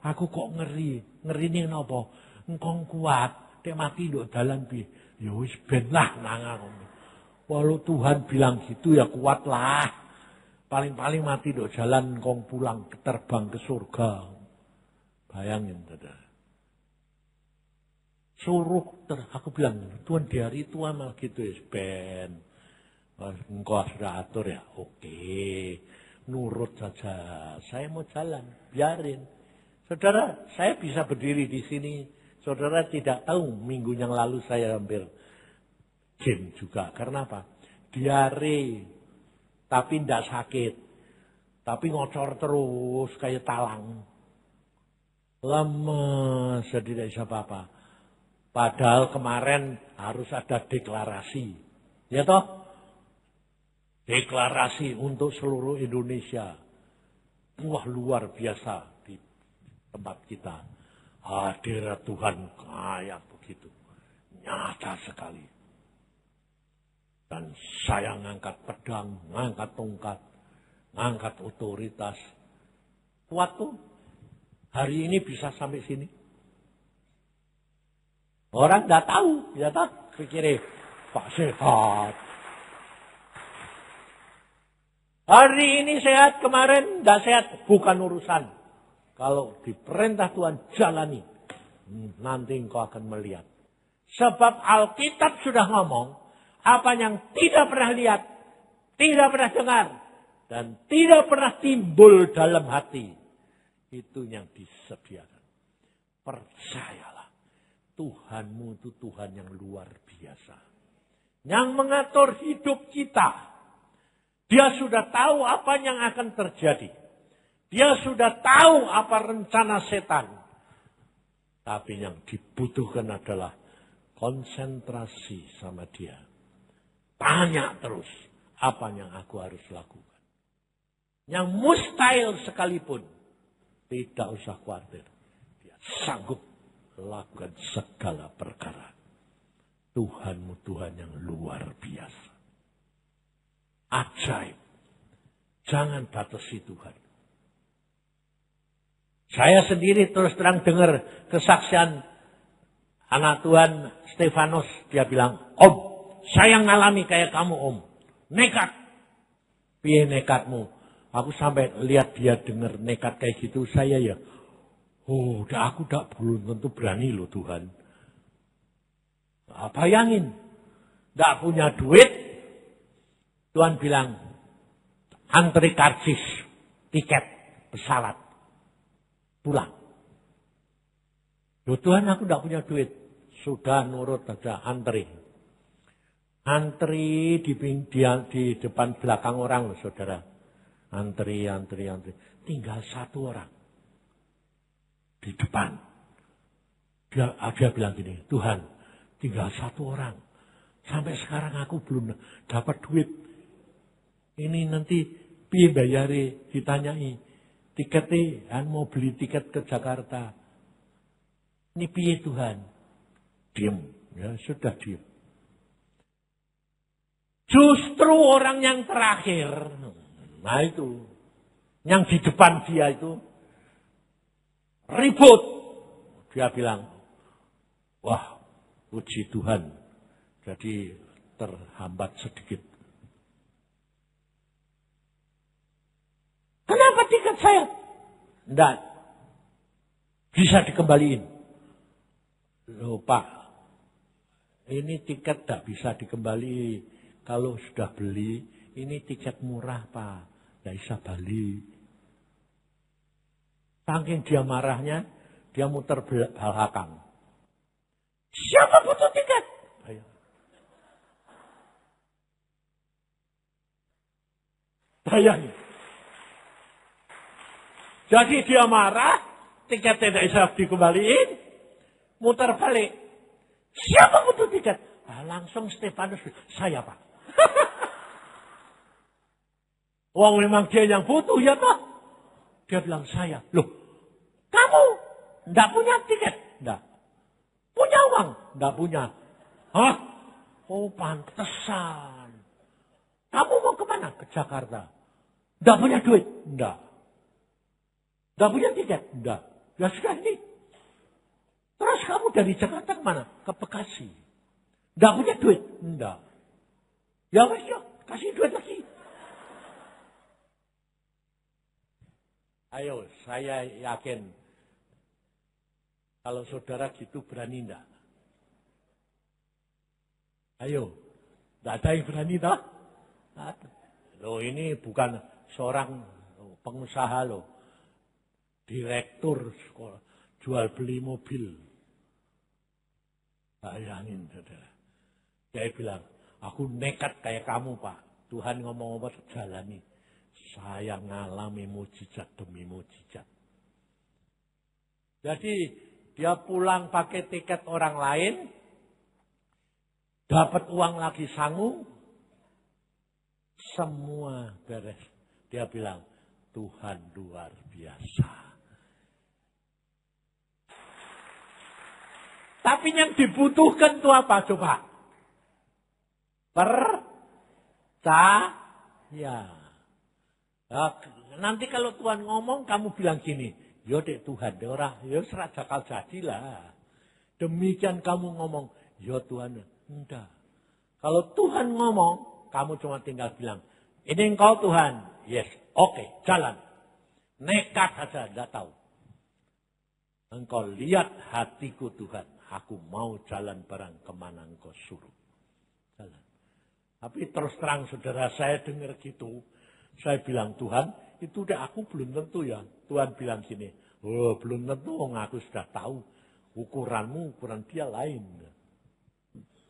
aku kok ngeri. Ngeri ini kenapa? Engkong kuat, dia mati nduk dalan piye. Ya wis ben lah nang ngono. Walau Tuhan bilang gitu ya kuat lah. Paling-paling mati nduk jalan engkong pulang terbang ke surga. Bayangin saudara. Aku bilang, Tuhan di hari tua malah gitu ya, Ben. Engkau sudah atur ya, oke. Nurut saja, saya mau jalan, biarin. Saudara, saya bisa berdiri di sini. Saudara tidak tahu minggu yang lalu saya hampir gym juga. Karena apa? Diare, tapi tidak sakit. Tapi ngocor terus kayak talang. Lemes, jadi tidak bisa apa-apa. Padahal kemarin harus ada deklarasi. Ya toh? Deklarasi untuk seluruh Indonesia. Wah luar biasa di tempat kita. Hadirat Tuhan kayak begitu. Nyata sekali. Dan saya ngangkat pedang, ngangkat tongkat, ngangkat otoritas. Kuat tuh. Hari ini bisa sampai sini. Orang nggak tahu, ya tak? Pikirnya Pak sehat. Hari ini sehat, kemarin nggak sehat, bukan urusan. Kalau diperintah Tuhan jalani, nanti engkau akan melihat. Sebab Alkitab sudah ngomong, apa yang tidak pernah lihat, tidak pernah dengar, dan tidak pernah timbul dalam hati, itu yang disediakan. Percayalah, Tuhanmu itu Tuhan yang luar biasa. Yang mengatur hidup kita. Dia sudah tahu apa yang akan terjadi. Dia sudah tahu apa rencana setan. Tapi yang dibutuhkan adalah konsentrasi sama dia. Tanya terus apa yang aku harus lakukan. Yang mustahil sekalipun tidak usah khawatir. Dia sanggup lakukan segala perkara. Tuhanmu Tuhan yang luar biasa. Ajaib. Jangan batasi Tuhan. Saya sendiri terus terang dengar kesaksian anak Tuhan Stefanus. Dia bilang, Om, saya ngalami kayak kamu Om. Nekat. Piye nekatmu? Aku sampai lihat dia dengar nekat kayak gitu. Saya ya, aku belum tentu berani loh Tuhan. Bayangin. Tidak punya duit. Tuhan bilang, antri karcis, tiket, pesawat, pulang. Loh Tuhan aku tidak punya duit. Sudah nurut saja, antri. Antri di depan belakang orang loh saudara. Antri. Tinggal satu orang. Di depan. Dia bilang gini, Tuhan tinggal satu orang. Sampai sekarang aku belum dapat duit. Ini nanti piye bayare ditanyai. Tiketnya, mau beli tiket ke Jakarta. Ini piye Tuhan? Diam. Ya sudah diam. Justru orang yang terakhir. Nah itu. Yang di depan dia itu. Ribut. Dia bilang. Wah puji Tuhan. Jadi terhambat sedikit. Kenapa tiket saya? Tidak. Bisa dikembaliin. Loh Pak. Ini tiket tidak bisa dikembali. Kalau sudah beli. Ini tiket murah Pak. Tidak bisa balik. Saking dia marahnya. Dia muter belakang. Siapa butuh tiket? Bayangin. Jadi dia marah, tiket tidak bisa dikembaliin, muter balik. Siapa butuh tiket? Langsung Stefanus, saya Pak. Wong memang dia yang butuh ya Pak. Dia bilang saya. Loh, kamu enggak punya tiket? Enggak. Punya uang? Enggak punya. Hah? Oh pantesan. Kamu mau kemana? Ke Jakarta. Enggak punya duit? Enggak. Nggak punya tiket? Enggak. Ya sudah ini. Terus kamu dari Jakarta kemana? Ke Bekasi. Nggak punya duit? Enggak. Ya wes ya, kasih duit lagi. Ayo, saya yakin kalau saudara gitu berani enggak? Ayo, enggak ada yang berani tak? Loh ini bukan seorang pengusaha loh. Direktur sekolah, jual beli mobil. Bayangin saudara. Saya bilang, aku nekat kayak kamu Pak. Tuhan ngomong-ngomong jalani. Saya ngalami mujizat demi mujizat. Jadi dia pulang pakai tiket orang lain. Dapat uang lagi sangu. Semua beres. Dia bilang, Tuhan luar biasa. Tapi yang dibutuhkan itu apa coba? Percaya. Nah, nanti kalau Tuhan ngomong, kamu bilang gini, yo dek Tuhan, ora, yo serak jakal jadilah. Demikian kamu ngomong, yo Tuhan, enggak. Kalau Tuhan ngomong, kamu cuma tinggal bilang, ini engkau Tuhan, yes, oke, jalan. Nekat saja, enggak tahu. Engkau lihat hatiku Tuhan, aku mau jalan barang kemana engkau suruh. Jalan. Tapi terus terang saudara, saya dengar gitu. Saya bilang, Tuhan, itu udah aku belum tentu ya. Tuhan bilang gini, oh belum tentu, aku sudah tahu. Ukuranmu, ukuran dia lain.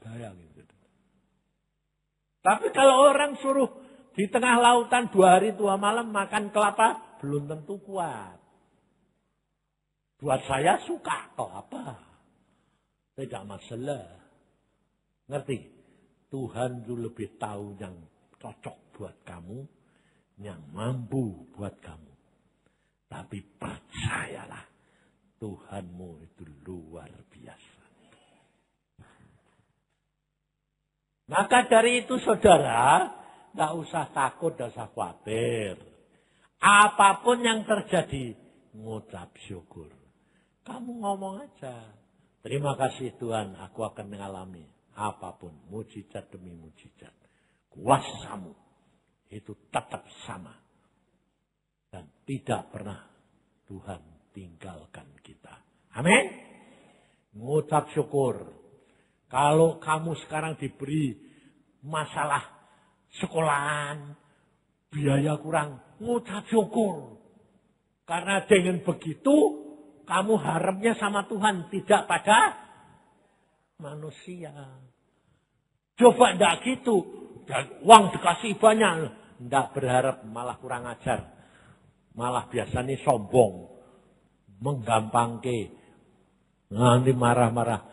Bayangin. Tapi kalau orang suruh di tengah lautan 2 hari 2 malam makan kelapa, belum tentu kuat. Buat saya suka, kok apa? Tidak masalah. Ngerti? Tuhan itu lebih tahu yang cocok buat kamu, yang mampu buat kamu. Tapi percayalah, Tuhanmu itu luar biasa. Maka dari itu saudara, tidak usah takut, tidak usah khawatir. Apapun yang terjadi, ngucap syukur. Kamu ngomong aja. Terima kasih Tuhan, aku akan mengalami apapun, mujizat demi mujizat. Kuasamu itu tetap sama. Dan tidak pernah Tuhan tinggalkan kita. Amin. Ngucap syukur. Kalau kamu sekarang diberi masalah sekolahan, biaya kurang, ngucap syukur. Karena dengan begitu, kamu harapnya sama Tuhan, tidak pada manusia. Coba enggak gitu, dan uang dikasih banyak, enggak berharap malah kurang ajar. Malah biasanya sombong, menggampangke, nanti marah-marah,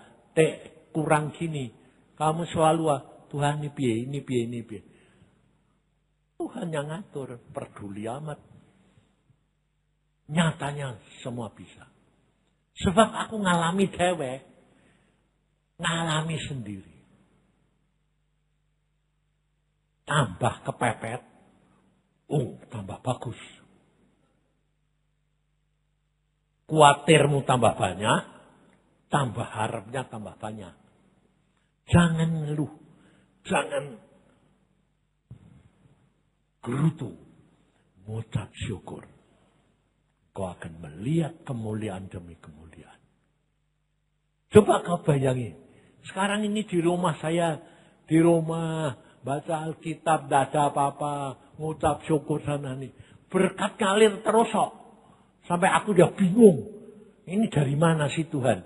kurang gini, kamu selalu Tuhan ini piye, ini piye, ini piye. Tuhan yang ngatur, peduli amat. Nyatanya semua bisa. Sebab aku ngalami dewek, ngalami sendiri. Tambah kepepet, tambah bagus. Kuatirmu tambah banyak, tambah harapnya tambah banyak. Jangan ngeluh, jangan gerutu, ngucap syukur. Kau akan melihat kemuliaan demi kemuliaan. Coba kau bayangin, sekarang ini di rumah saya, di rumah baca Alkitab, tidak ada apa-apa, ngucap syukur sana nih. Berkat ngalir terus kok. Sampai aku udah bingung, ini dari mana sih Tuhan?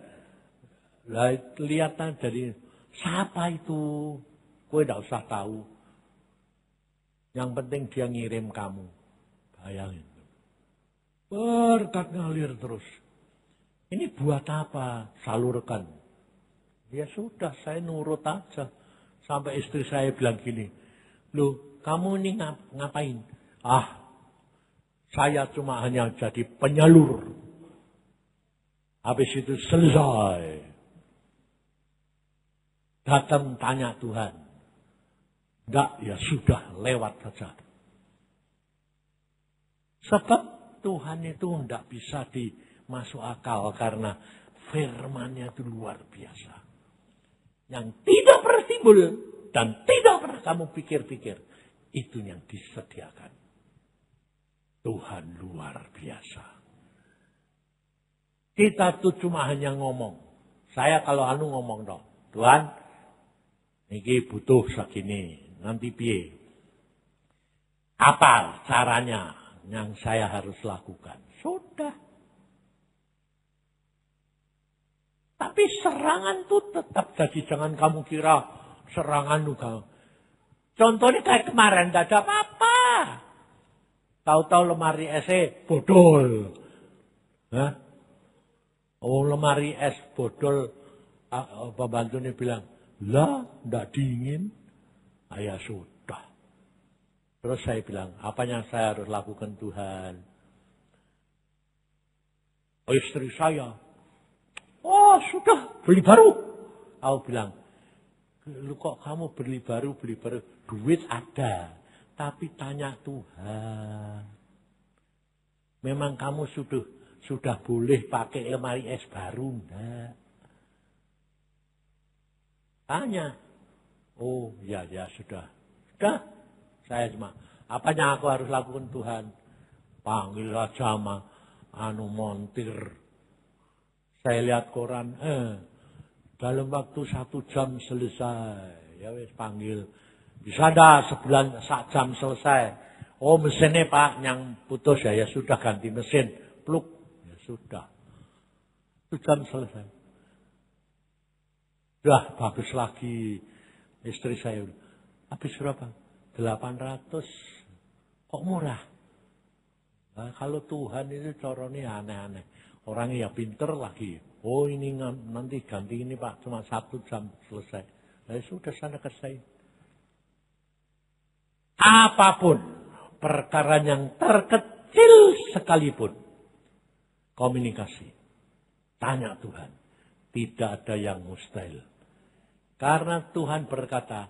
Lihatlah dari siapa itu? Kowe tidak usah tahu. Yang penting dia ngirim kamu. Bayangin. Berkat ngalir terus. Ini buat apa? Salurkan. Ya sudah, saya nurut aja. Sampai istri saya bilang gini, loh kamu ini ngapain? Saya cuma hanya jadi penyalur. Habis itu selesai. Datang tanya Tuhan. Enggak, ya sudah lewat saja. Sebab Tuhan itu tidak bisa dimasuk akal karena firman-Nya itu luar biasa. Yang tidak pernah timbul dan tidak pernah kamu pikir-pikir, itu yang disediakan. Tuhan luar biasa. Kita tuh cuma hanya ngomong. Saya kalau ngomong dong, Tuhan, ini butuh segini, nanti piye? Apa caranya yang saya harus lakukan? Sudah. Tapi serangan tuh tetap jadi. Jangan kamu kira serangan juga. Contohnya kayak kemarin, tidak ada apa-apa. Tahu-tahu lemari es bodol. Hah? Oh, lemari es bodol. Pembantunya bilang, lah, tidak dingin. Ya sudah. Terus saya bilang, apa yang saya harus lakukan Tuhan? Oh, istri saya. Oh, sudah, beli baru. Aku bilang, lu kok kamu beli baru. Duit ada. Tapi tanya Tuhan. Memang kamu sudah boleh pakai lemari es baru enggak? Tanya. Oh, ya sudah. Sudah. Saya cuma, apa yang aku harus lakukan Tuhan? Panggil aja sama montir. Saya lihat koran, dalam waktu 1 jam selesai. Ya wis panggil. Bisa dah 1 jam selesai. Oh, mesinnya Pak yang putus ya sudah ganti mesin. Pluk. Ya sudah. 1 jam selesai. Dah bagus lagi. Istri saya. Habis berapa? 800. Kok murah? Nah, kalau Tuhan itu caranya aneh-aneh. Orangnya ya pinter lagi. Oh ini nanti ganti ini Pak. Cuma 1 jam selesai. Nah, sudah sana selesai. Apapun perkara yang terkecil sekalipun. Komunikasi. Tanya Tuhan. Tidak ada yang mustahil. Karena Tuhan berkata,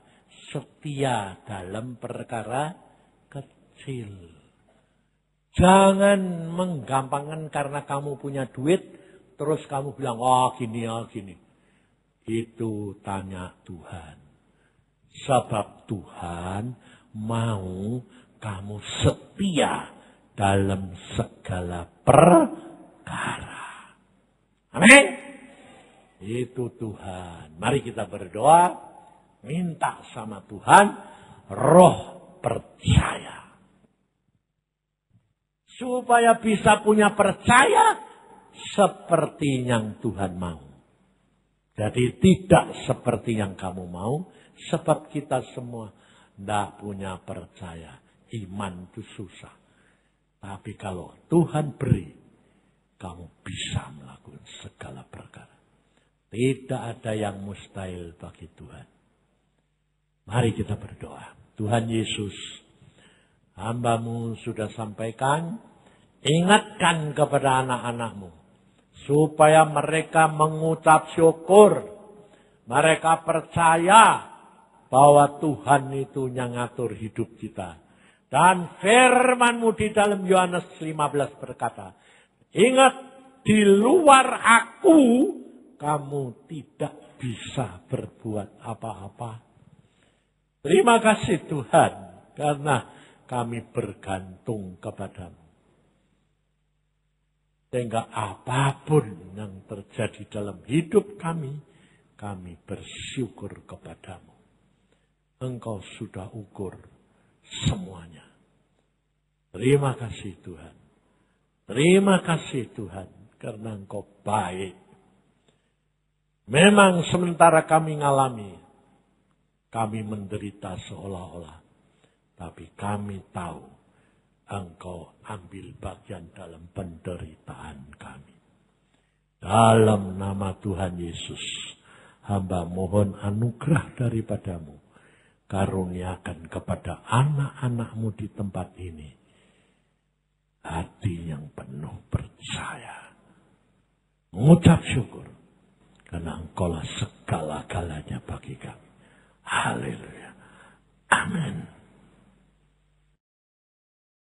setia dalam perkara kecil. Jangan menggampangkan karena kamu punya duit, terus kamu bilang, gini. Itu tanya Tuhan. Sebab Tuhan mau kamu setia dalam segala perkara. Amin. Itu Tuhan. Mari kita berdoa. Minta sama Tuhan roh percaya. Supaya bisa punya percaya seperti yang Tuhan mau. Jadi tidak seperti yang kamu mau. Sebab kita semua tidak punya percaya. Iman itu susah. Tapi kalau Tuhan beri, kamu bisa melakukan segala perkara. Tidak ada yang mustahil bagi Tuhan. Mari kita berdoa. Tuhan Yesus, hamba-Mu sudah sampaikan, ingatkan kepada anak-anak-Mu. Supaya mereka mengucap syukur. Mereka percaya bahwa Tuhan itu yang ngatur hidup kita. Dan firman-Mu di dalam Yohanes 15 berkata, ingat di luar aku, kamu tidak bisa berbuat apa-apa. Terima kasih Tuhan, karena kami bergantung kepadamu. Sehingga apapun yang terjadi dalam hidup kami bersyukur kepadamu. Engkau sudah ukur semuanya. Terima kasih Tuhan. Terima kasih Tuhan, karena Engkau baik. Memang sementara kami ngalami, kami menderita seolah-olah. Tapi kami tahu Engkau ambil bagian dalam penderitaan kami. Dalam nama Tuhan Yesus, hamba mohon anugerah daripadamu. Karuniakan kepada anak-anak-Mu di tempat ini. Hati yang penuh percaya. Mengucap syukur. Karena Engkaulah segala-galanya bagi kami. Haleluya. Amin.